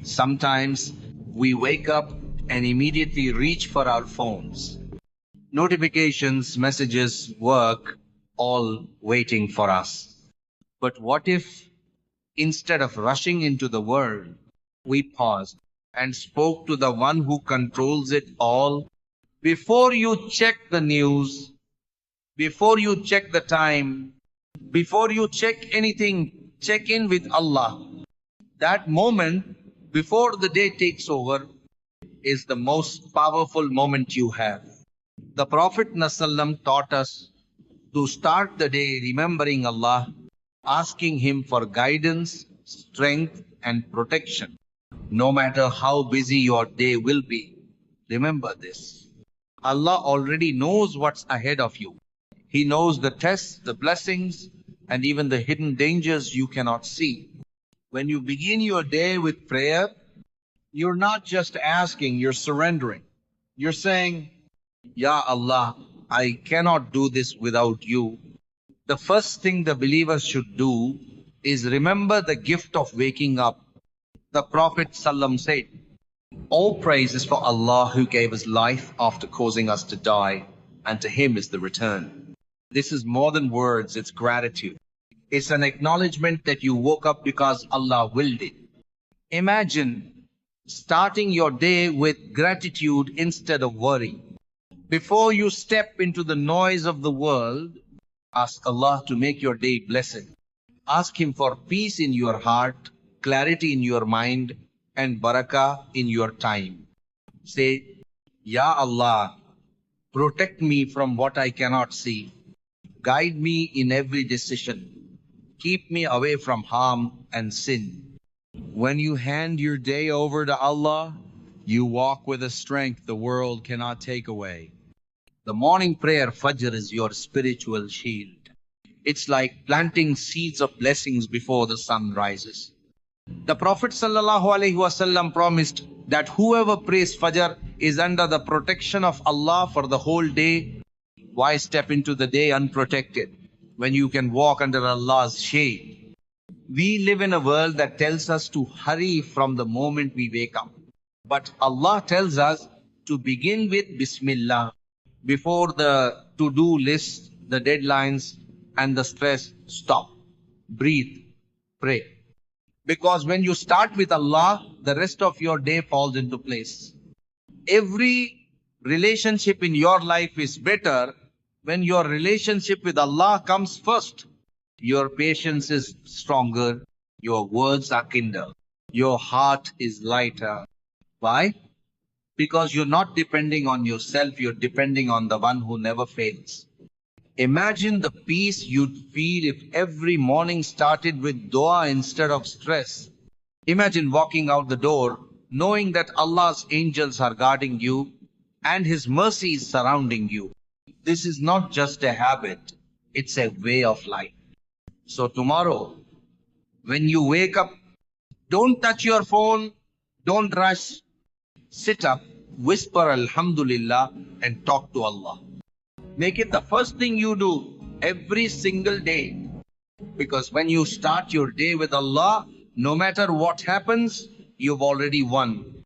Sometimes we wake up and immediately reach for our phones. Notifications, messages, work, all waiting for us. But what if, instead of rushing into the world, we paused and spoke to the one who controls it all? Before you check the news, before you check the time, before you check anything, check in with Allah. That moment before the day takes over is the most powerful moment you have. The Prophet ﷺ taught us to start the day remembering Allah, asking Him for guidance, strength, and protection. No matter how busy your day will be, remember this. Allah already knows what's ahead of you. He knows the tests, the blessings, and even the hidden dangers you cannot see. When you begin your day with prayer, you're not just asking, you're surrendering. You're saying, Ya Allah, I cannot do this without you. The first thing the believers should do is remember the gift of waking up. The Prophet ﷺ said, all praise is for Allah who gave us life after causing us to die, and to Him is the return. This is more than words, it's gratitude. It's an acknowledgement that you woke up because Allah willed it. Imagine starting your day with gratitude instead of worry. Before you step into the noise of the world, ask Allah to make your day blessed. Ask Him for peace in your heart, clarity in your mind, and barakah in your time. Say, Ya Allah, protect me from what I cannot see. Guide me in every decision. Keep me away from harm and sin. When you hand your day over to Allah, you walk with a strength the world cannot take away. The morning prayer Fajr is your spiritual shield. It's like planting seeds of blessings before the sun rises. The Prophet ﷺ promised that whoever prays Fajr is under the protection of Allah for the whole day. Why step into the day unprotected when you can walk under Allah's shade? We live in a world that tells us to hurry from the moment we wake up. But Allah tells us to begin with Bismillah. Before the to-do list, the deadlines, and the stress, stop. Breathe. Pray. Because when you start with Allah, the rest of your day falls into place. Every relationship in your life is better when your relationship with Allah comes first. Your patience is stronger, your words are kinder, your heart is lighter. Why? Because you're not depending on yourself, you're depending on the one who never fails. Imagine the peace you'd feel if every morning started with dua instead of stress. Imagine walking out the door knowing that Allah's angels are guarding you and His mercy is surrounding you. This is not just a habit, it's a way of life. So tomorrow, when you wake up, don't touch your phone, don't rush. Sit up, whisper Alhamdulillah and talk to Allah. Make it the first thing you do every single day. Because when you start your day with Allah, no matter what happens, you've already won.